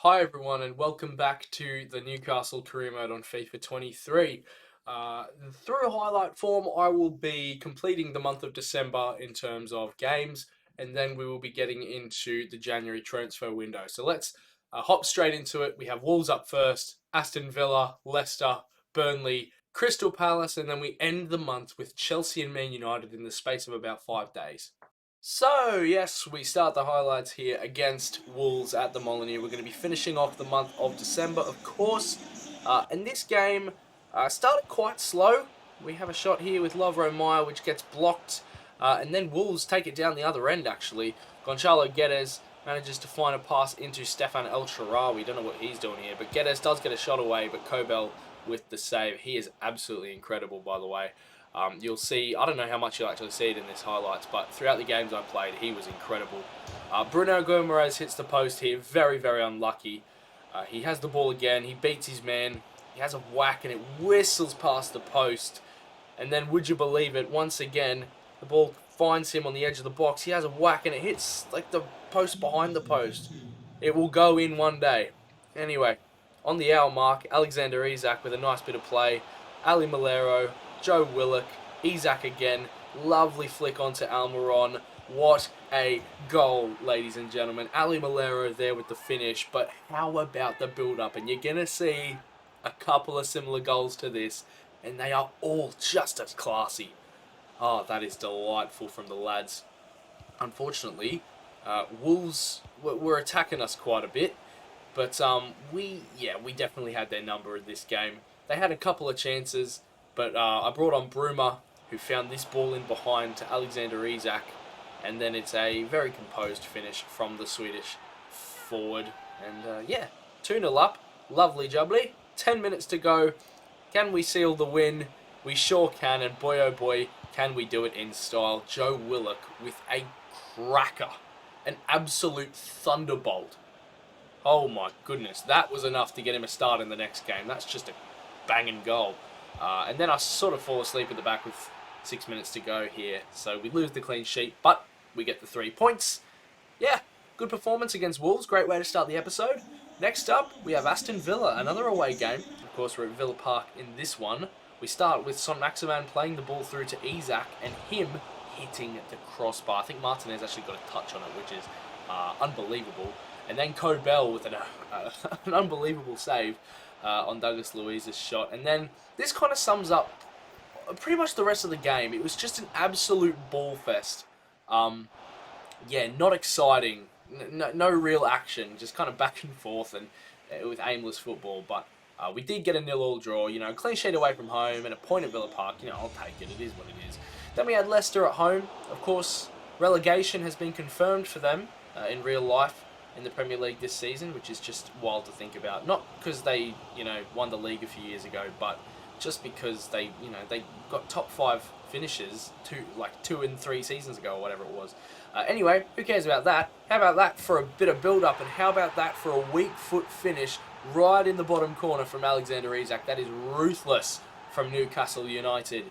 Hi everyone and welcome back to the Newcastle career mode on FIFA 23. Through highlight form, I will be completing the month of December in terms of games, and then we will be getting into the January transfer window. So let's hop straight into it. We have Wolves up first, Aston Villa, Leicester, Burnley, Crystal Palace, and then we end the month with Chelsea and Man United in the space of about 5 days. So, yes, we start the highlights here against Wolves at the Molineux. We're going to be finishing off the month of December, of course. And this game started quite slow. We have a shot here with Lovro Meyer, which gets blocked. And then Wolves take it down the other end, actually. Gonçalo Guedes manages to find a pass into Stefan El Shaarawy. Don't know what he's doing here, but Guedes does get a shot away, but Kobel with the save. He is absolutely incredible, by the way. You'll see, I don't know how much you'll actually see it in this highlights, but throughout the games I played, he was incredible. Bruno Guimaraes hits the post here, very, very unlucky. He has the ball again, he beats his man, he has a whack and it whistles past the post. And then, would you believe it, once again, the ball finds him on the edge of the box, he has a whack and it hits like the post behind the post. It will go in one day. Anyway, on the hour mark, Alexander Isak with a nice bit of play, Ali Malero, Joe Willock, Isak again, lovely flick onto Almiron. What a goal, ladies and gentlemen. Ali Malero there with the finish, but how about the build-up? And you're going to see a couple of similar goals to this, and they are all just as classy. Oh, that is delightful from the lads. Unfortunately, Wolves were attacking us quite a bit, but we definitely had their number in this game. They had a couple of chances, but I brought on Bruma, who found this ball in behind to Alexander Isak, and then it's a very composed finish from the Swedish forward. And 2-0 up. Lovely jubbly. 10 minutes to go. Can we seal the win? We sure can, and boy oh boy, can we do it in style. Joe Willock with a cracker. An absolute thunderbolt. Oh my goodness, that was enough to get him a start in the next game. That's just a banging goal. And then I sort of fall asleep at the back with 6 minutes to go here. So we lose the clean sheet, but we get the 3 points. Yeah, good performance against Wolves. Great way to start the episode. Next up, we have Aston Villa, another away game. Of course, we're at Villa Park in this one. We start with Saint-Maximin playing the ball through to Isak and him hitting the crossbar. I think Martinez actually got a touch on it, which is unbelievable. And then Kobel with an unbelievable save on Douglas Luiz's shot. And then this kind of sums up pretty much the rest of the game. It was just an absolute ball fest. Not exciting. No real action. Just kind of back and forth and with aimless football. But we did get a 0-0 draw. Clean sheet away from home and a point at Villa Park. I'll take it. It is what it is. Then we had Leicester at home. Of course, relegation has been confirmed for them in real life in the Premier League this season, which is just wild to think about. Not because they, won the league a few years ago, but just because they got top 5 finishes 2 and 3 seasons ago or whatever it was. Anyway, who cares about that? How about that for a bit of build-up, and how about that for a weak foot finish right in the bottom corner from Alexander Isak? That is ruthless from Newcastle United.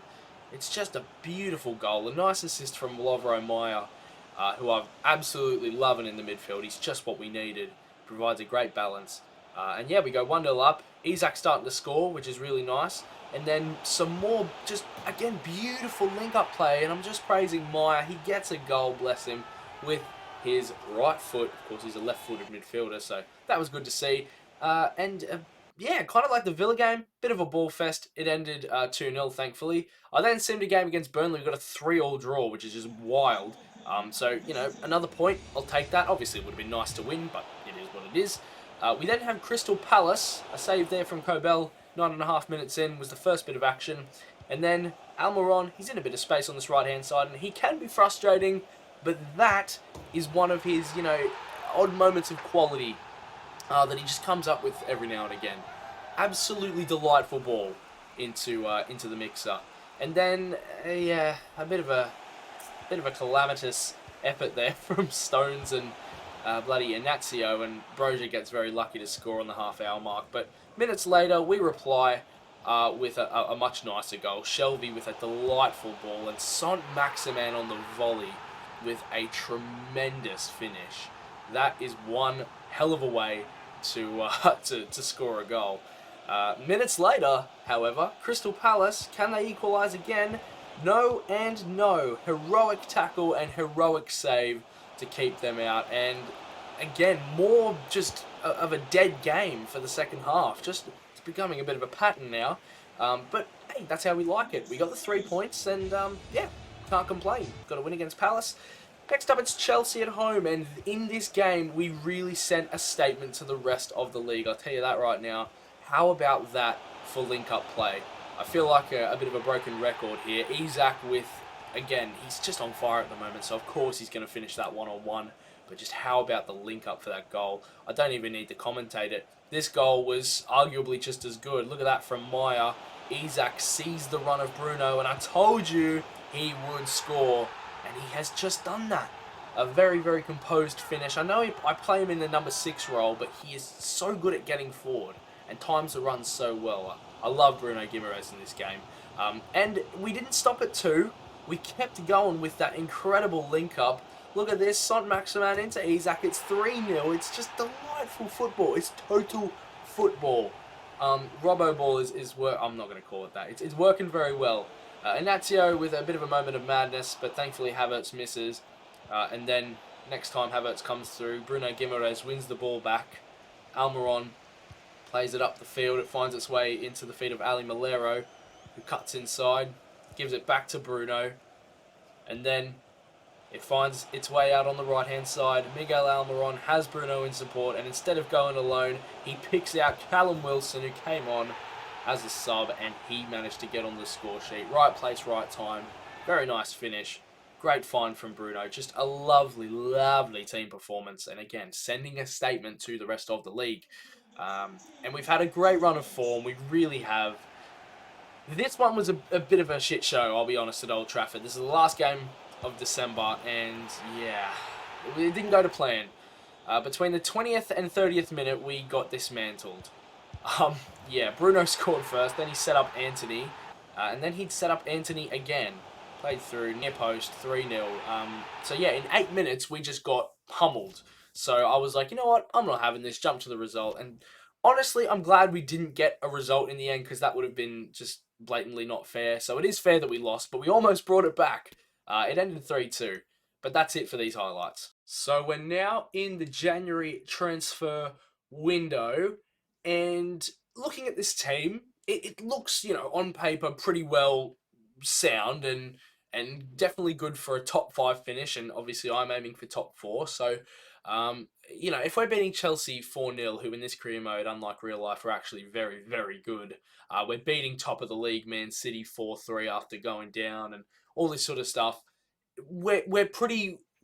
It's just a beautiful goal. A nice assist from Lovro Meyer, who I'm absolutely loving in the midfield. He's just what we needed. Provides a great balance. We go 1-0 up. Isak starting to score, which is really nice. And then some more, just, again, beautiful link-up play. And I'm just praising Meyer. He gets a goal, bless him, with his right foot. Of course, he's a left-footed midfielder, so that was good to see. Kind of like the Villa game, bit of a ball fest. It ended 2-0, thankfully. I then simmed a game against Burnley. We got a 3-3 draw, which is just wild. Another point, I'll take that. Obviously, it would have been nice to win, but it is what it is. We then have Crystal Palace. A save there from Kobel, 9.5 minutes in, was the first bit of action. And then Almiron, he's in a bit of space on this right-hand side, and he can be frustrating, but that is one of his, odd moments of quality that he just comes up with every now and again. Absolutely delightful ball into the mixer. And then a bit of a calamitous effort there from Stones and bloody Inácio, and Broja gets very lucky to score on the half-hour mark. But minutes later, we reply with a much nicer goal. Shelby with a delightful ball, and Saint-Maximin on the volley with a tremendous finish. That is one hell of a way to score a goal. Minutes later, however, Crystal Palace, can they equalise again? No and no. Heroic tackle and heroic save to keep them out. And again, more just of a dead game for the second half. Just it's becoming a bit of a pattern now. But hey, that's how we like it. We got the 3 points, and yeah, can't complain. Got a win against Palace. Next up, it's Chelsea at home, and in this game, we really sent a statement to the rest of the league. I'll tell you that right now. How about that for link-up play? I feel like a bit of a broken record here. Isak with, again, he's just on fire at the moment, so of course he's going to finish that one-on-one. But just how about the link-up for that goal? I don't even need to commentate it. This goal was arguably just as good. Look at that from Maya. Isak sees the run of Bruno, and I told you he would score. And he has just done that. A very, very composed finish. I know I play him in the number 6 role, but he is so good at getting forward and times the run so well. I love Bruno Guimaraes in this game. And we didn't stop at 2. We kept going with that incredible link-up. Look at this. Saint-Maximin into Isak. It's 3-0. It's just delightful football. It's total football. Robbo ball is work. I'm not going to call it that. It's working very well. Inacio with a bit of a moment of madness, but thankfully Havertz misses. And then next time Havertz comes through, Bruno Guimaraes wins the ball back. Almiron plays it up the field. It finds its way into the feet of Ali Malero, who cuts inside, gives it back to Bruno. And then it finds its way out on the right-hand side. Miguel Almiron has Bruno in support, and instead of going alone, he picks out Callum Wilson, who came on as a sub, and he managed to get on the score sheet. Right place, right time. Very nice finish. Great find from Bruno. Just a lovely, lovely team performance. And again, sending a statement to the rest of the league. And we've had a great run of form. We really have. This one was a bit of a shit show, I'll be honest, at Old Trafford. This is the last game of December, and yeah, it didn't go to plan. Between the 20th and 30th minute, we got dismantled. Yeah, Bruno scored first, then he set up Anthony, and then he'd set up Anthony again. Played through, near post, 3-0. So yeah, in 8 minutes, we just got pummeled. So I was like, you know what, I'm not having this, jump to the result. And honestly, I'm glad we didn't get a result in the end, because that would have been just blatantly not fair. So it is fair that we lost, but we almost brought it back. It ended 3-2. But that's it for these highlights. So we're now in the January transfer window, and looking at this team, it looks, on paper pretty well sound and definitely good for a top 5 finish. And obviously, I'm aiming for top 4. So, if we're beating Chelsea 4-0, who in this career mode, unlike real life, are actually very, very good. We're beating top of the league Man City 4-3 after going down and all this sort of stuff. We're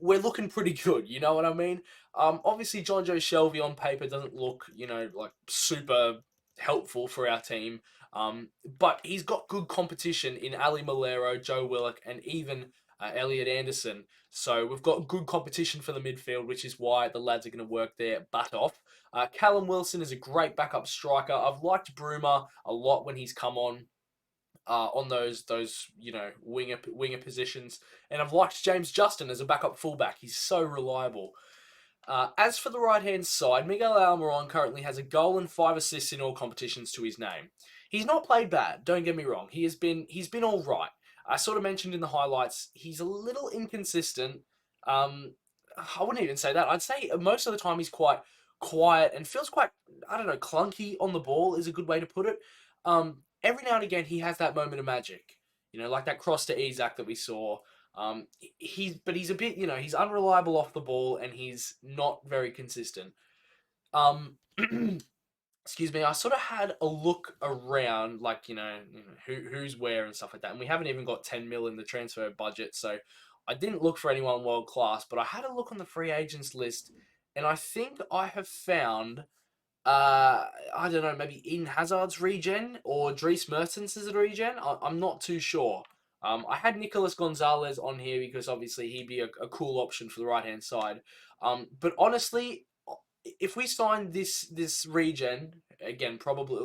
looking pretty good, you know what I mean? Obviously, John Joe Shelby on paper doesn't look, like super helpful for our team. But he's got good competition in Ali Malero, Joe Willock, and even Elliot Anderson. So we've got good competition for the midfield, which is why the lads are going to work their butt off. Callum Wilson is a great backup striker. I've liked Bruma a lot when he's come on those winger positions, and I've liked James Justin as a backup fullback. He's so reliable. As for the right-hand side, Miguel Almiron currently has a goal and 5 assists in all competitions to his name. He's not played bad, don't get me wrong. He's been all right. I sort of mentioned in the highlights, he's a little inconsistent. I wouldn't even say that. I'd say most of the time he's quite quiet and feels quite, I don't know, clunky on the ball is a good way to put it. Every now and again, he has that moment of magic. Like that cross to Isak that we saw. He's a bit, he's unreliable off the ball and he's not very consistent. Excuse me, I sort of had a look around, like, who's where and stuff like that. And we haven't even got 10 mil in the transfer budget. So I didn't look for anyone world class, but I had a look on the free agents list and I think I have found, I don't know, maybe Eden Hazard's regen or Dries Mertens' regen. I'm not too sure. I had Nicolas Gonzalez on here because obviously he'd be a cool option for the right-hand side. But honestly, if we sign this regen, again, probably,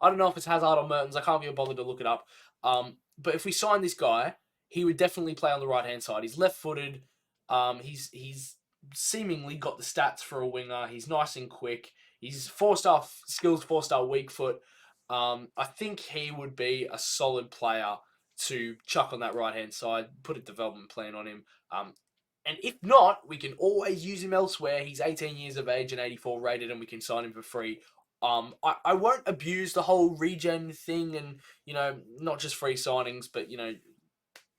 I don't know if it's Hazard or Mertens. I can't be bothered to look it up. But if we sign this guy, he would definitely play on the right-hand side. He's left-footed. He's seemingly got the stats for a winger. He's nice and quick. He's 4-star skills, 4-star weak foot. I think he would be a solid player to chuck on that right hand side, put a development plan on him. And if not, we can always use him elsewhere. He's 18 years of age and 84 rated, and we can sign him for free. I won't abuse the whole regen thing and, not just free signings, but,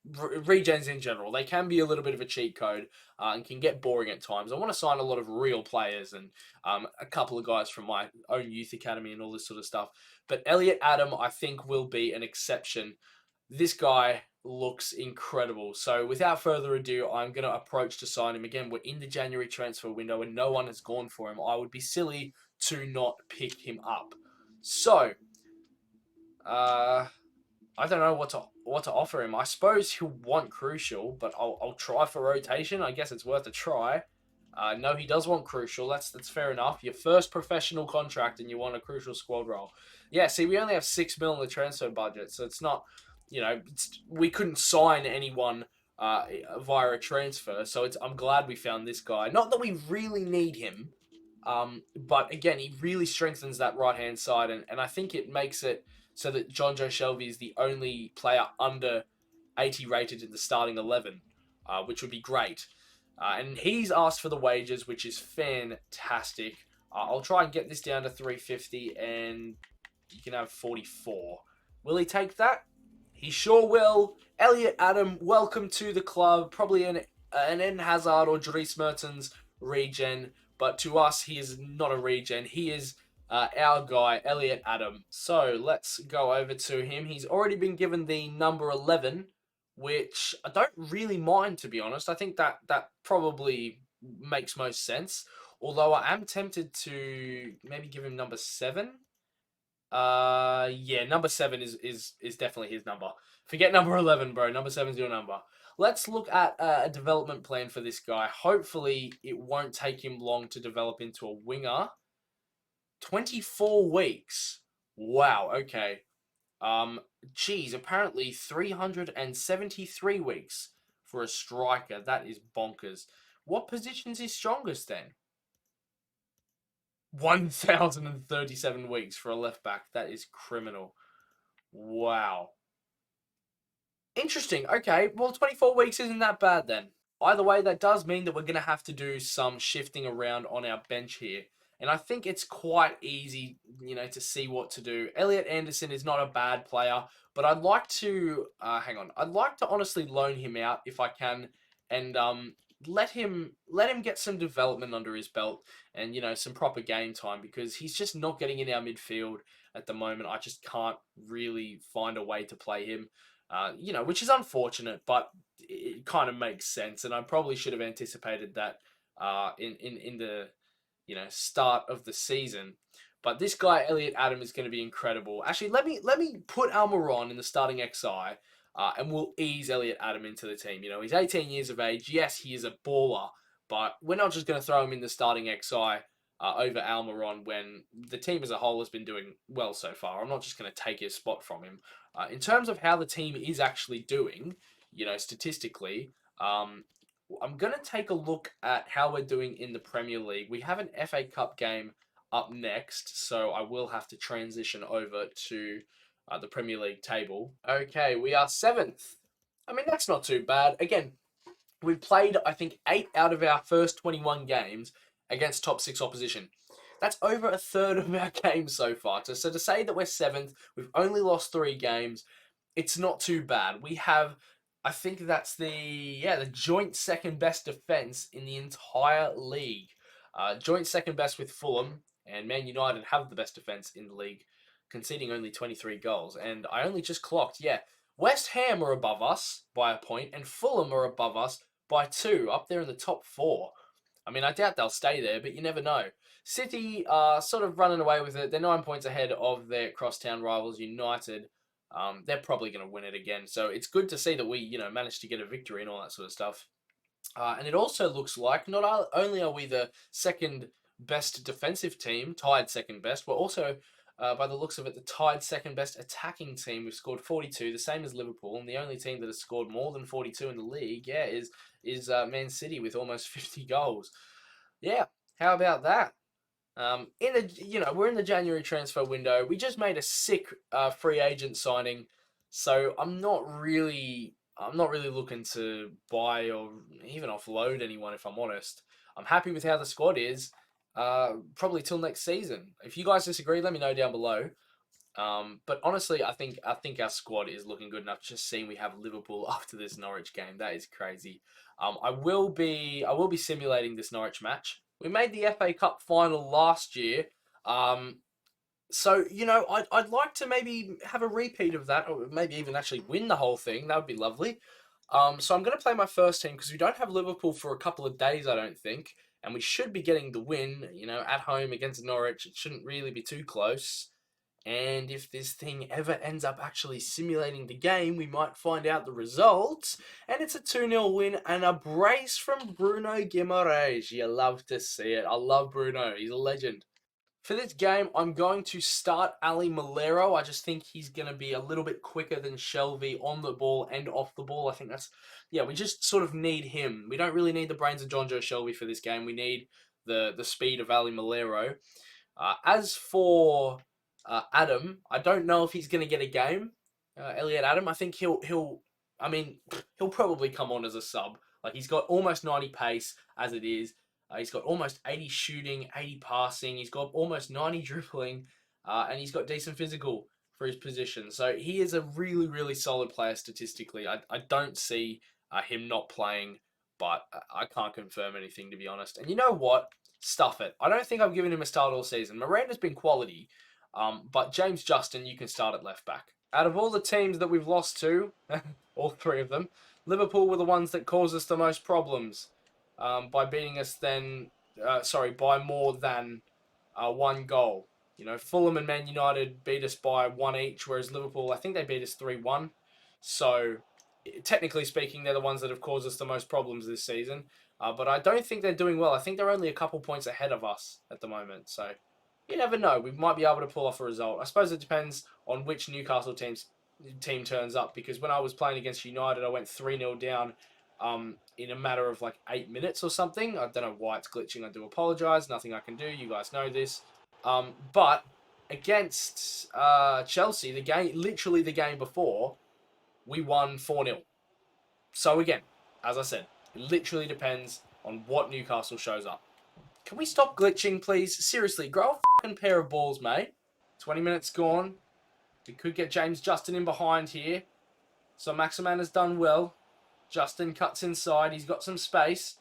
regens in general. They can be a little bit of a cheat code and can get boring at times. I want to sign a lot of real players and a couple of guys from my own youth academy and all this sort of stuff. But Elliot Adam, I think, will be an exception. This guy looks incredible. So without further ado, I'm going to approach to sign him. Again, we're in the January transfer window and no one has gone for him. I would be silly to not pick him up. So, I don't know what to offer him. I suppose he'll want crucial, but I'll try for rotation. I guess it's worth a try. No, he does want crucial. That's fair enough. Your first professional contract and you want a crucial squad role. Yeah, see, we only have 6 mil in the transfer budget, so it's not, we couldn't sign anyone via a transfer. So I'm glad we found this guy. Not that we really need him, but again, he really strengthens that right hand side, and I think it makes it so that John Joe Shelby is the only player under 80 rated in the starting 11, which would be great. And he's asked for the wages, which is fantastic. I'll try and get this down to 350, and you can have 44. Will he take that? He sure will. Elliot Adam, welcome to the club. Probably an Eden Hazard or Dries Mertens regen, but to us, he is not a regen. He is our guy, Elliot Adam. So let's go over to him. He's already been given the number 11, which I don't really mind, to be honest. I think that probably makes most sense. Although I am tempted to maybe give him number 7. Yeah, number 7 is definitely his number. Forget number 11, bro. Number 7's your number. Let's look at a development plan for this guy. Hopefully, it won't take him long to develop into a winger. 24 weeks. Wow, okay. Geez, apparently 373 weeks for a striker. That is bonkers. What position's his strongest then? 1,037 weeks for a left back. That is criminal. Wow. Interesting. Okay, well, 24 weeks isn't that bad then. Either way, that does mean that we're going to have to do some shifting around on our bench here. And I think it's quite easy, to see what to do. Elliot Anderson is not a bad player, but I'd like to, hang on, I'd like to honestly loan him out if I can, and let him get some development under his belt and, some proper game time, because he's just not getting in our midfield at the moment. I just can't really find a way to play him, which is unfortunate, but it kind of makes sense, and I probably should have anticipated that in the start of the season. But this guy, Elliot Adam, is going to be incredible. Actually, let me put Almiron in the starting XI, and we'll ease Elliot Adam into the team. He's 18 years of age. Yes, he is a baller, but we're not just going to throw him in the starting XI over Almiron when the team as a whole has been doing well so far. I'm not just going to take his spot from him. In terms of how the team is actually doing, statistically, I'm going to take a look at how we're doing in the Premier League. We have an FA Cup game up next, so I will have to transition over to the Premier League table. Okay, we are 7th. I mean, that's not too bad. Again, we've played, I think, 8 out of our first 21 games against top 6 opposition. That's over a third of our games so far. So to say that we're 7th, we've only lost 3 games, it's not too bad. We have, I think that's the joint second best defense in the entire league. Joint second best with Fulham, and Man United have the best defense in the league, conceding only 23 goals. And I only just clocked, West Ham are above us by a point, and Fulham are above us by 2, up there in the top 4. I mean, I doubt they'll stay there, but you never know. City are sort of running away with it. They're 9 points ahead of their crosstown rivals, United. They're probably going to win it again. So it's good to see that we, managed to get a victory and all that sort of stuff. And it also looks like not only are we the second best defensive team, tied second best, we're also, by the looks of it, the tied second best attacking team. We've scored 42, the same as Liverpool, and the only team that has scored more than 42 in the league, is Man City with almost 50 goals. Yeah, how about that? We're in the January transfer window. We just made a sick free agent signing, so I'm not really looking to buy or even offload anyone. If I'm honest, I'm happy with how the squad is. Probably till next season. If you guys disagree, let me know down below. But honestly, I think our squad is looking good enough. Just seeing we have Liverpool after this Norwich game, that is crazy. I will be simulating this Norwich match. We made the FA Cup final last year. Um, so I'd like to maybe have a repeat of that, or maybe even actually win the whole thing. That would be lovely. So I'm going to play my first team because we don't have Liverpool for a couple of days, I don't think, and we should be getting the win. At home against Norwich, it shouldn't really be too close. And if this thing ever ends up actually simulating the game, we might find out the results. And it's a 2-0 win and a brace from Bruno Guimaraes. You love to see it. I love Bruno. He's a legend. For this game, I'm going to start Ali Malero. I just think he's going to be a little bit quicker than Shelby on the ball and off the ball. I think we just sort of need him. We don't really need the brains of John Joe Shelby for this game. We need the speed of Ali Malero. As for Adam, I don't know if he's going to get a game. Elliot Adam, I think I mean, he'll probably come on as a sub. Like he's got almost 90 pace as it is. He's got almost 80 shooting, 80 passing. He's got almost 90 dribbling, and he's got decent physical for his position. So he is a really, really solid player statistically. I don't see him not playing, but I can't confirm anything to be honest. And you know what? Stuff it. I don't think I've given him a start all season. Miranda's been quality, but James Justin, you can start at left back. Out of all the teams that we've lost to, all three of them, Liverpool were the ones that caused us the most problems by beating us by more than one goal. Fulham and Man United beat us by one each, whereas Liverpool, I think they beat us 3-1. So, technically speaking, they're the ones that have caused us the most problems this season. But I don't think they're doing well. I think they're only a couple points ahead of us at the moment. So, you never know. We might be able to pull off a result. I suppose it depends on which Newcastle team turns up. Because when I was playing against United, I went 3-0 down in a matter of like 8 minutes or something. I don't know why it's glitching. I do apologise. Nothing I can do. You guys know this. But against Chelsea, literally the game before, we won 4-0. So again, as I said, it literally depends on what Newcastle shows up. Can we stop glitching, please? Seriously, grow a fucking pair of balls, mate. 20 minutes gone. We could get James Justin in behind here. So Maximan has done well. Justin cuts inside. He's got some space.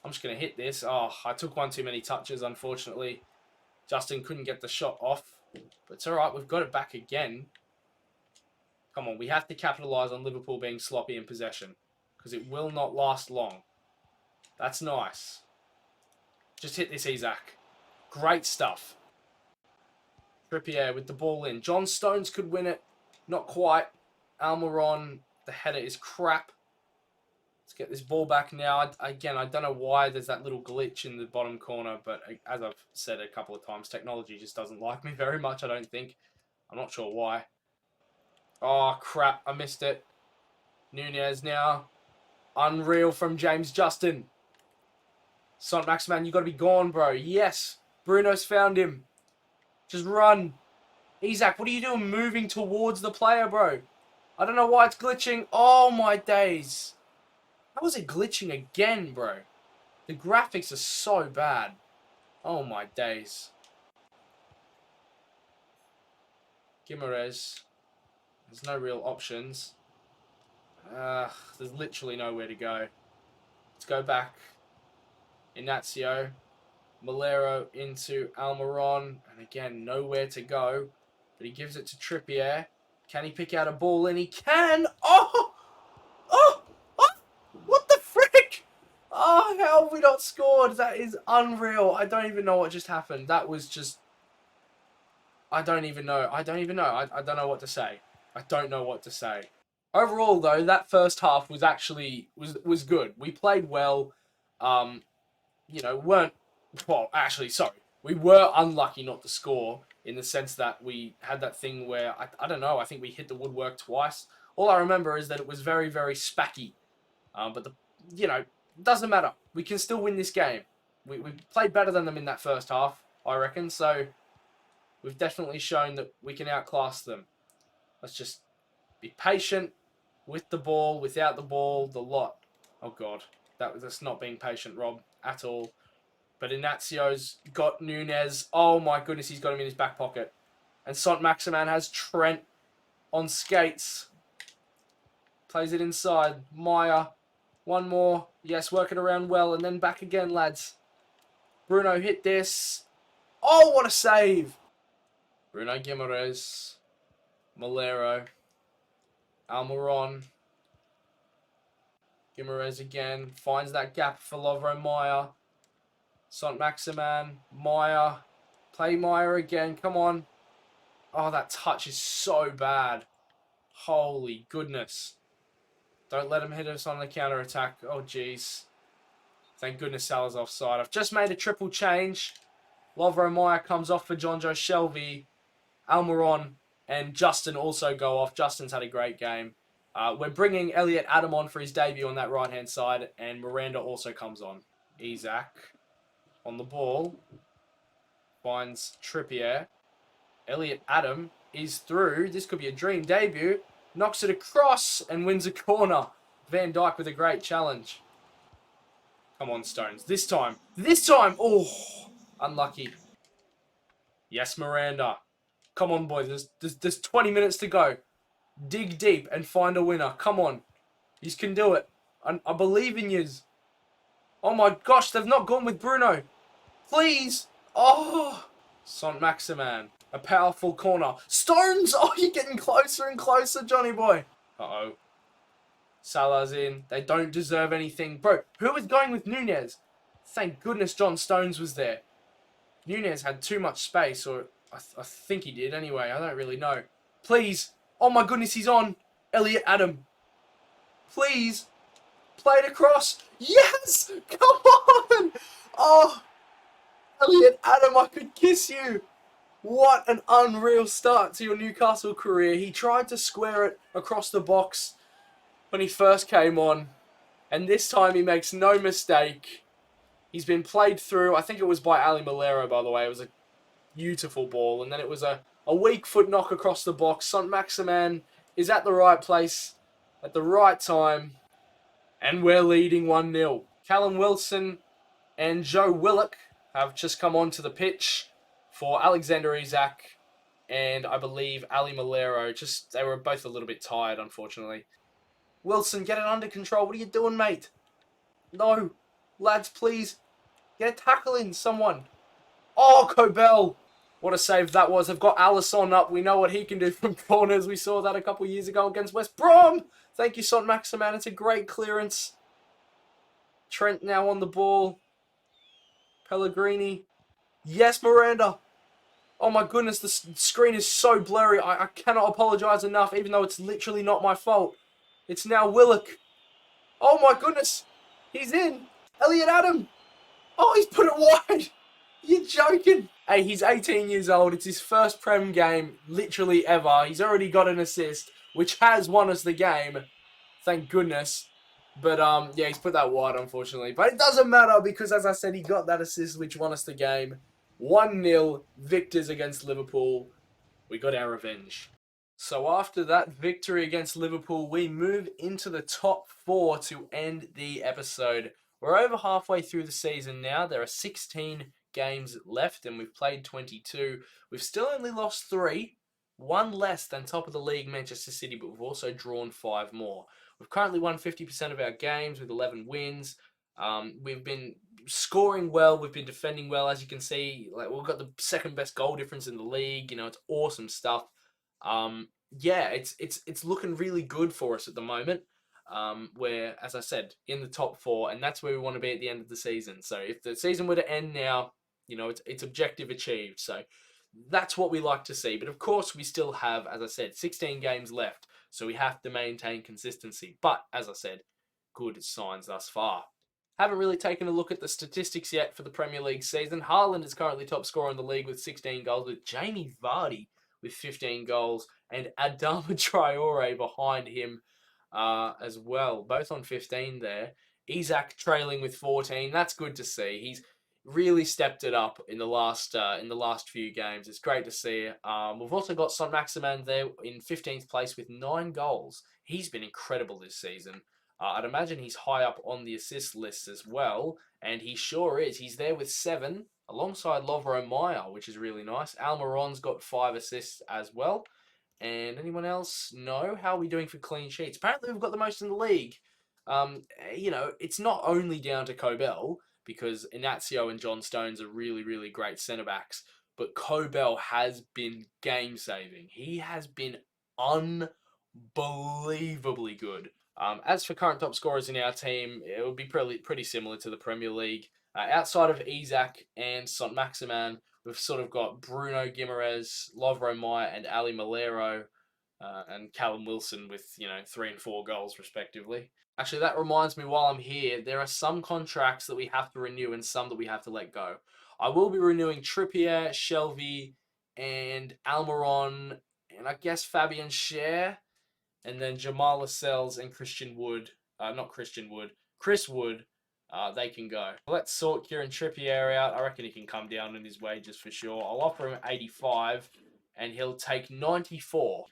I'm just going to hit this. Oh, I took one too many touches, unfortunately. Justin couldn't get the shot off. But it's all right. We've got it back again. Come on, we have to capitalise on Liverpool being sloppy in possession. Because it will not last long. That's nice. Just hit this, Isaac. Great stuff. Trippier with the ball in. John Stones could win it. Not quite. Almiron, the header is crap. Let's get this ball back now. Again, I don't know why there's that little glitch in the bottom corner, but as I've said a couple of times, technology just doesn't like me very much, I don't think. I'm not sure why. Oh, crap. I missed it. Nunez now. Unreal from James Justin. Son Maximan, you got to be gone, bro. Yes. Bruno's found him. Just run. Isaac, what are you doing moving towards the player, bro? I don't know why it's glitching. Oh, my days. How is it glitching again, bro? The graphics are so bad. Oh, my days. Guimaraes. There's no real options. There's literally nowhere to go. Let's go back. Inacio. Malero into Almiron. And again, nowhere to go. But he gives it to Trippier. Can he pick out a ball? And he can! Oh! Oh! Oh! What the frick? Oh, how have we not scored? That is unreal. I don't even know what just happened. That was just... I don't even know. I don't know what to say. I don't know what to say. Overall, though, that first half was actually was good. We played well. We were unlucky not to score in the sense that we had that thing where I don't know. I think we hit the woodwork twice. All I remember is that it was very, very spacky. But doesn't matter. We can still win this game. We played better than them in that first half. I reckon. So we've definitely shown that we can outclass them. Let's just be patient with the ball, without the ball, the lot. Oh, God. That's not being patient, Rob, at all. But Inaccio's got Nunez. Oh, my goodness, he's got him in his back pocket. And Saint-Maximin has Trent on skates. Plays it inside. Meyer. One more. Yes, working around well. And then back again, lads. Bruno hit this. Oh, what a save. Bruno Guimaraes. Malero. Almiron. Guimaraes again. Finds that gap for Lovro Meyer. Saint-Maximin. Meyer. Play Meyer again. Come on. Oh, that touch is so bad. Holy goodness. Don't let him hit us on the counter-attack. Oh, jeez. Thank goodness Salah's offside. I've just made a triple change. Lovro Meyer comes off for Jonjo Shelvey. Almiron and Justin also go off. Justin's had a great game. We're bringing Elliot Adam on for his debut on that right-hand side. And Miranda also comes on. Isaac on the ball. Finds Trippier. Elliot Adam is through. This could be a dream debut. Knocks it across and wins a corner. Van Dijk with a great challenge. Come on, Stones. This time. This time. Oh, unlucky. Yes, Miranda. Come on, boys. There's 20 minutes to go. Dig deep and find a winner. Come on. Yous can do it. I believe in yous. Oh my gosh, they've not gone with Bruno. Please. Oh. Saint-Maximin. A powerful corner. Stones! Oh, you're getting closer and closer, Johnny boy. Uh-oh. Salah's in. They don't deserve anything. Bro, who was going with Nunez? Thank goodness John Stones was there. Nunez had too much space, or I think he did anyway. I don't really know. Please. Oh my goodness, he's on. Elliot Adam. Please. Play it across. Yes! Come on! Oh, Elliot Adam, I could kiss you. What an unreal start to your Newcastle career. He tried to square it across the box when he first came on. And this time he makes no mistake. He's been played through. I think it was by Ali Malero, by the way. It was a beautiful ball. And then it was a weak foot knock across the box. Saint-Maximin is at the right place at the right time. And we're leading 1-0. Callum Wilson and Joe Willock have just come onto the pitch for Alexander Isak and I believe Ali Malero. They were both a little bit tired, unfortunately. Wilson, get it under control. What are you doing, mate? No. Lads, please. Get a tackle in, someone. Oh, Cobell. What a save that was. They've got Alisson up. We know what he can do from corners. We saw that a couple of years ago against West Brom. Thank you, Saint-Maximin. It's a great clearance. Trent now on the ball. Pellegrini. Yes, Miranda. Oh my goodness, the screen is so blurry. I cannot apologise enough, even though it's literally not my fault. It's now Willock. Oh my goodness. He's in. Elliot Adam. Oh, he's put it wide. You're joking. Hey, he's 18 years old. It's his first Prem game, literally ever. He's already got an assist, which has won us the game. Thank goodness. But, yeah, he's put that wide, unfortunately. But it doesn't matter because, as I said, he got that assist, which won us the game. 1-0, victors against Liverpool. We got our revenge. So after that victory against Liverpool, we move into the top 4 to end the episode. We're over halfway through the season now. There are 16 games left and we've played 22. We've still only lost 3. 1 less than top of the league, Manchester City, but we've also drawn 5 more. We've currently won 50% of our games with 11 wins. We've been scoring well. We've been defending well, as you can see. Like, we've got the second best goal difference in the league. You know, it's awesome stuff. Yeah, it's looking really good for us at the moment. We're, as I said, in the top 4, and that's where we want to be at the end of the season. So if the season were to end now, you know, it's objective achieved. So that's what we like to see. But of course, we still have, as I said, 16 games left. So we have to maintain consistency. But as I said, good signs thus far. Haven't really taken a look at the statistics yet for the Premier League season. Haaland is currently top scorer in the league with 16 goals, with Jamie Vardy with 15 goals and Adama Traore behind him as well. Both on 15 there. Isaac trailing with 14. That's good to see. really stepped it up in the last few games. It's great to see. We've also got Son Maximan there in 15th place with 9 goals. He's been incredible this season. I'd imagine he's high up on the assist list as well, and he sure is. He's there with 7 alongside Lovro Meyer, which is really nice. Almiron's got 5 assists as well. And anyone else? No. How are we doing for clean sheets? Apparently, we've got the most in the league. It's not only down to Cobell because Inacio and John Stones are really, really great centre backs, but Cobell has been game saving. He has been unbelievably good. As for current top scorers in our team, it would be pretty similar to the Premier League. Outside of Isaac and Sant Maximan, we've sort of got Bruno Guimaraes, Lovro Meyer, and Ali Malero, and Callum Wilson with 3 and 4 goals respectively. Actually, that reminds me, while I'm here, there are some contracts that we have to renew and some that we have to let go. I will be renewing Trippier, Shelvey, and Almiron, and I guess Fabian Schär, and then Jamal Lascelles and Christian Wood, not Christian Wood, Chris Wood, they can go. Let's sort Kieran Trippier out. I reckon he can come down in his wages for sure. I'll offer him 85, and he'll take 94.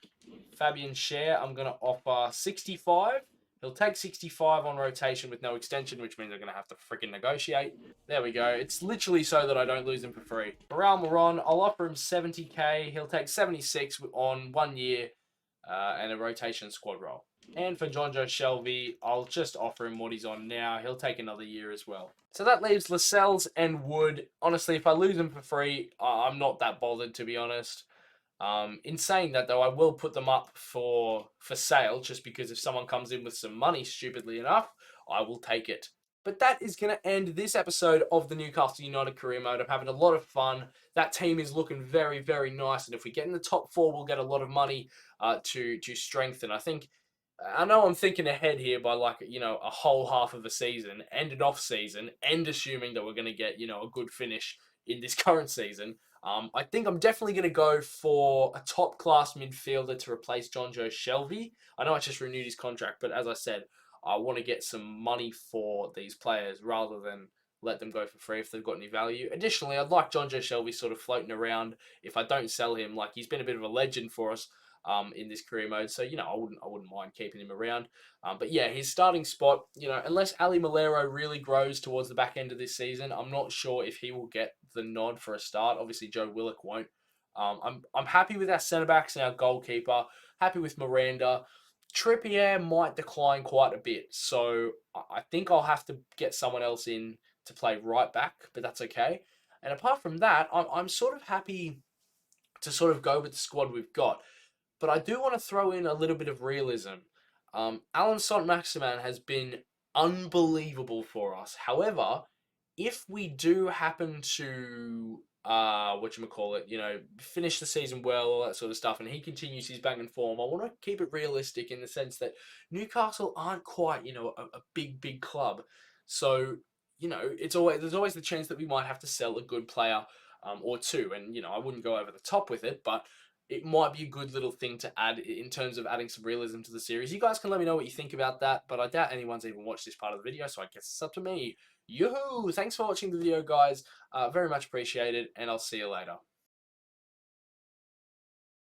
Fabian Schär, I'm going to offer 65. He'll take 65 on rotation with no extension, which means I'm going to have to freaking negotiate. There we go. It's literally so that I don't lose him for free. For Almiron, I'll offer him 70k. He'll take 76 on 1 year and a rotation squad role. And for Jonjo Shelvey, I'll just offer him what he's on now. He'll take another year as well. So that leaves Lascelles and Wood. Honestly, if I lose them for free, I'm not that bothered, to be honest. In saying that, though, I will put them up for sale, just because if someone comes in with some money, stupidly enough, I will take it. But that is going to end this episode of the Newcastle United career mode. I'm having a lot of fun. That team is looking very, very nice. And if we get in the top 4, we'll get a lot of money to strengthen. I know I'm thinking ahead here by a whole half of a season and an off season, and assuming that we're going to get, a good finish in this current season. I think I'm definitely going to go for a top-class midfielder to replace Jonjo Shelvey. I know I just renewed his contract, but as I said, I want to get some money for these players rather than let them go for free if they've got any value. Additionally, I'd like Jonjo Shelvey sort of floating around if I don't sell him. Like, he's been a bit of a legend for us in this career mode, so I wouldn't mind keeping him around. But yeah, his starting spot, unless Ali Malero really grows towards the back end of this season, I'm not sure if he will get the nod for a start. Obviously, Joe Willock won't. I'm happy with our centre backs and our goalkeeper. Happy with Miranda. Trippier might decline quite a bit, so I think I'll have to get someone else in to play right back, but that's okay. And apart from that, I'm sort of happy to sort of go with the squad we've got. But I do want to throw in a little bit of realism. Alan Sant-Maximin has been unbelievable for us. However, if we do happen to finish the season well, all that sort of stuff, and he continues his banging form, I want to keep it realistic in the sense that Newcastle aren't quite, a big club. So, there's always the chance that we might have to sell a good player or two, and I wouldn't go over the top with it, but it might be a good little thing to add in terms of adding some realism to the series. You guys can let me know what you think about that, but I doubt anyone's even watched this part of the video, so I guess it's up to me. Yoo-hoo! Thanks for watching the video, guys. Very much appreciated, and I'll see you later.